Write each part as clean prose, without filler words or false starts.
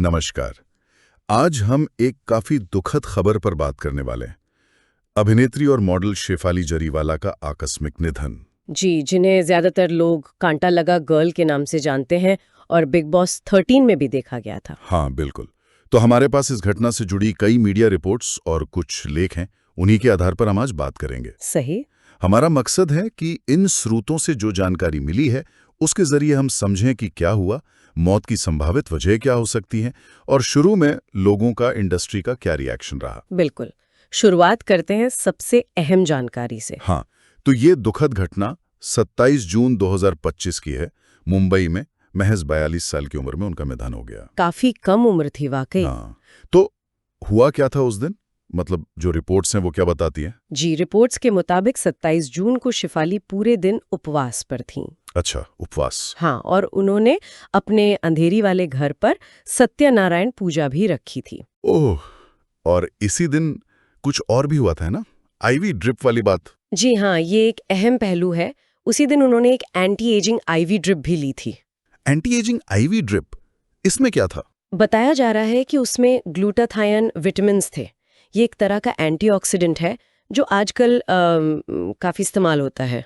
नमस्कार। आज हम एक काफी दुखद खबर पर बात करने वाले हैं। अभिनेत्री और मॉडल शेफाली जरीवाला का आकस्मिक निधन। जी, जिन्हें ज्यादातर लोग कांटा लगा गर्ल के नाम से जानते हैं और बिग बॉस 13 में भी देखा गया था। हाँ, बिल्कुल। तो हमारे पास इस घटना से जुड़ी कई मीडिया रिपोर्ट्स और कुछ लेख हैं। उन्हीं के आधार पर हम आज बात करेंगे। सही। हमारा मकसद है कि इन स्रोतों से जो जानकारी मिली है उसके जरिए हम समझें कि क्या हुआ, मौत की संभावित वजह क्या हो सकती है और शुरू में लोगों का, इंडस्ट्री का क्या रिएक्शन रहा। बिल्कुल। शुरुआत करते हैं सबसे अहम जानकारी से। हाँ, तो ये दुखद घटना 27 जून 2025 की है। मुंबई में महज 42 साल की उम्र में उनका निधन हो गया। काफी कम उम्र थी वाकई। हाँ, तो हुआ क्या था उस दिन? मतलब जो रिपोर्ट्स हैं वो क्या बताती हैं? जी, रिपोर्ट्स के मुताबिक 27 जून को शेफाली पूरे दिन उपवास पर थीं। अच्छा, उपवास। हाँ, और उन्होंने अपने अंधेरी वाले घर पर सत्यनारायण पूजा भी रखी थी। ओह, और इसी दिन कुछ और भी हुआ था, है ना? आईवी ड्रिप वाली बात। जी हाँ, ये एक अहम पहलू है। उसी दिन उन्होंने एक एंटी एजिंग आईवी ड्रिप भी ली थी। एंटी एजिंग आईवी ड्रिप, इसमें क्या था? बताया जा रहा है कि उसमें ग्लूटाथायन विटामिन्स थे। ये एक तरह का एंटीऑक्सीडेंट है जो आजकल काफी इस्तेमाल होता है।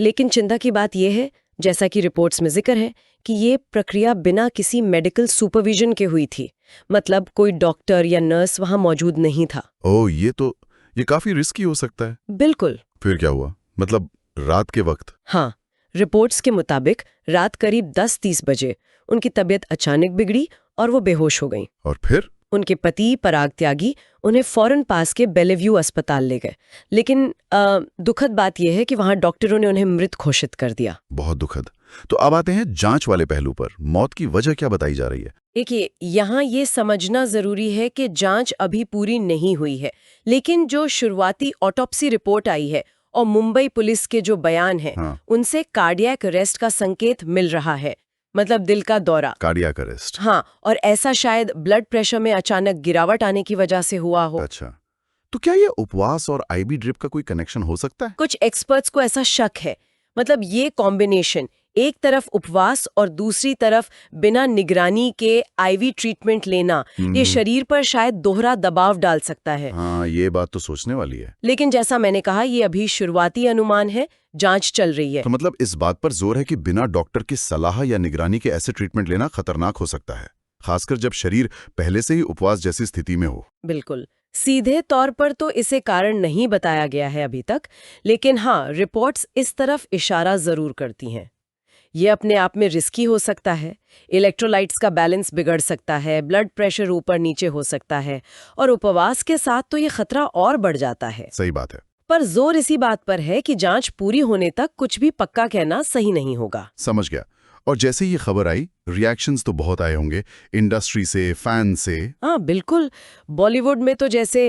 लेकिन चिंता की बात यह है, जैसा कि रिपोर्ट्स में जिक्र है, कि ये प्रक्रिया बिना किसी मेडिकल सुपरविजन के हुई थी। मतलब कोई डॉक्टर या नर्स वहां मौजूद नहीं था। ओह, ये काफी रिस्की हो सकता है। बिल्कुल। फिर क्या हुआ? मतलब रात के वक्त? हाँ, रिपोर्ट्स के मुताबिक रात करीब 10:30 बजे उनकी तबीयत अचानक बिगड़ी और वो बेहोश हो गईं। और फिर? उनके पति पराग त्यागी उन्हें फौरन पास के बेलेव्यू अस्पताल ले गए। लेकिन दुखद बात यह है कि वहां डॉक्टरों ने उन्हें मृत घोषित कर दिया। बहुत दुखद। तो अब आते हैं जांच वाले पहलू पर। मौत की वजह क्या बताई जा रही है? देखिए, यहाँ ये समझना जरूरी है कि जांच अभी पूरी नहीं हुई है, लेकिन जो शुरुआती ऑटोप्सी रिपोर्ट आई है और मुंबई पुलिस के जो बयान हैं, हाँ। उनसे कार्डियक अरेस्ट का संकेत मिल रहा है। मतलब दिल का दौरा। Cardiac arrest. हाँ, और ऐसा शायद ब्लड प्रेशर में अचानक गिरावट आने की वजह से हुआ हो। अच्छा, तो क्या ये उपवास और आईवी ड्रिप का कोई कनेक्शन हो सकता है? कुछ एक्सपर्ट्स को ऐसा शक है। मतलब ये कॉम्बिनेशन, एक तरफ उपवास और दूसरी तरफ बिना निगरानी के आईवी ट्रीटमेंट लेना, ये शरीर पर शायद दोहरा दबाव डाल सकता है। हाँ, ये बात तो सोचने वाली है। लेकिन जैसा मैंने कहा, ये अभी शुरुआती अनुमान है, जांच चल रही है। तो मतलब इस बात पर जोर है कि बिना डॉक्टर की सलाह या निगरानी के ऐसे ट्रीटमेंट लेना खतरनाक हो सकता है, खासकर जब शरीर पहले से ही उपवास जैसी स्थिति में हो। बिल्कुल। सीधे तौर पर तो इसे कारण नहीं बताया गया है अभी तक, लेकिन हाँ, रिपोर्ट्स इस तरफ इशारा जरूर करती हैं। ये अपने आप में रिस्की हो सकता है। इलेक्ट्रोलाइट्स का बैलेंस बिगड़ सकता है, ब्लड प्रेशर ऊपर नीचे हो सकता है, और उपवास के साथ तो ये खतरा और बढ़ जाता है। सही बात है। पर जोर इसी बात पर है कि जांच पूरी होने तक कुछ भी पक्का कहना सही नहीं होगा। समझ गया। और जैसे ये खबर आई, रिएक्शंस तो बहुत आए होंगे, इंडस्ट्री से, फैन से। हाँ, बिल्कुल। बॉलीवुड में तो जैसे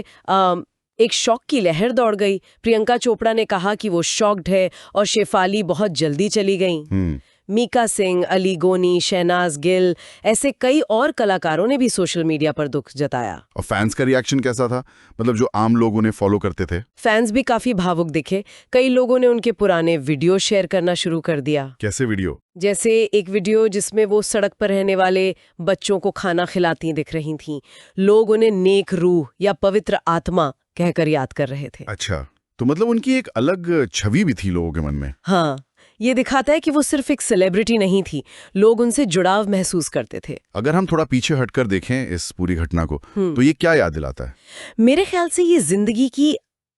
एक शॉक की लहर दौड़ गई। प्रियंका चोपड़ा ने कहा कि वो शॉक्ड है और शेफाली बहुत जल्दी चली गईं। मीका सिंह, अली गोनी, शहनाज गिल, ऐसे कई और कलाकारों ने भी सोशल मीडिया पर दुख जताया। और फैंस का रिएक्शन कैसा था? मतलब जो आम लोग उन्हें फॉलो करते थे। फैंस भी काफी भावुक दिखे। कई लोगों ने उनके पुराने वीडियो शेयर करना शुरू कर दिया। कैसे वीडियो? जैसे एक वीडियो जिसमें वो सड़क पर रहने वाले बच्चों को खाना खिलाती दिख रही थीं। लोग उन्हें नेक रूह या पवित्र आत्मा कहकर याद कर रहे थे। अच्छा, तो मतलब उनकी एक अलग छवि भी थी लोगों के मन में। हाँ, ये दिखाता है कि वो सिर्फ एक सेलिब्रिटी नहीं थी, लोग उनसे जुड़ाव महसूस करते थे। अगर हम थोड़ा पीछे हटकर देखें इस पूरी घटना को, तो ये क्या याद दिलाता है? मेरे ख्याल से ये जिंदगी की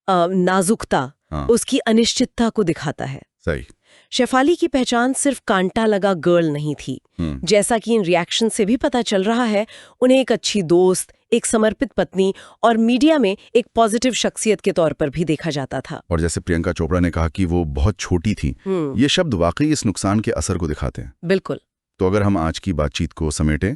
नाजुकता, हाँ। उसकी अनिश्चितता को दिखाता है। सही। शेफाली की पहचान सिर्फ कांटा लगा गर्ल नहीं थी। जैसा कि इन रिएक्शन से भी पता चल रहा है, उन्हें एक अच्छी दोस्त, एक समर्पित पत्नी और मीडिया में एक पॉजिटिव शख्सियत के तौर पर भी देखा जाता था। और जैसे प्रियंका चोपड़ा ने कहा कि वो बहुत छोटी थी, ये शब्द वाकई इस नुकसान के असर को दिखाते हैं। बिल्कुल। तो अगर हम आज की बातचीत को समेटें,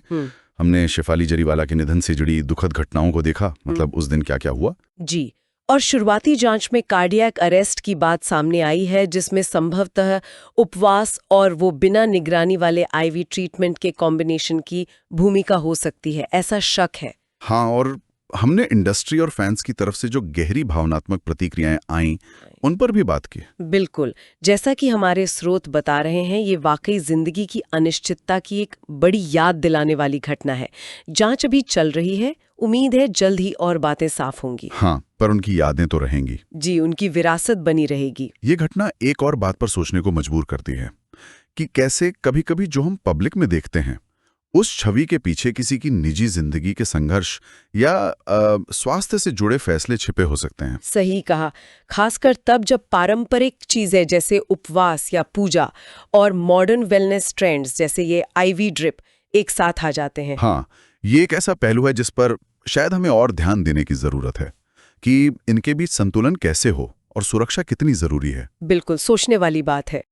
हमने शेफाली जरीवाला के निधन से जुड़ी दुखद घटनाओं को देखा। मतलब उस दिन क्या क्या हुआ। जी, और शुरुआती जांच में कार्डियक अरेस्ट की बात सामने आई है, जिसमें संभवतः उपवास और वो बिना निगरानी वाले आईवी ट्रीटमेंट के कॉम्बिनेशन की भूमिका हो सकती है, ऐसा शक है। हाँ, और हमने इंडस्ट्री और फैंस की तरफ से जो गहरी भावनात्मक प्रतिक्रियाएं आईं, उन पर भी बात की। बिल्कुल, जैसा कि हमारे स्रोत बता रहे हैं, ये वाकई जिंदगी की अनिश्चितता की एक बड़ी याद दिलाने वाली घटना है। जांच अभी चल रही है, उम्मीद है जल्द ही और बातें साफ होंगी। हाँ, पर उनकी यादें तो रहेंगी। जी, उनकी विरासत बनी रहेगी। ये घटना एक और बात पर सोचने को मजबूर करती है कि कैसे कभी-कभी जो हम पब्लिक में देखते हैं, उस छवि के पीछे किसी की निजी जिंदगी के संघर्ष या स्वास्थ्य से जुड़े फैसले छिपे हो सकते हैं। सही कहा, खासकर तब जब पारंपरिक चीजें जैसे उपवास या पूजा और मॉडर्न वेलनेस ट्रेंड्स जैसे ये आईवी ड्रिप एक साथ आ जाते हैं। हाँ, ये एक ऐसा पहलू है जिस पर शायद हमें और ध्यान देने की जरूरत है कि इनके बीच संतुलन कैसे हो और सुरक्षा कितनी जरूरी है। बिल्कुल सोचने वाली बात है।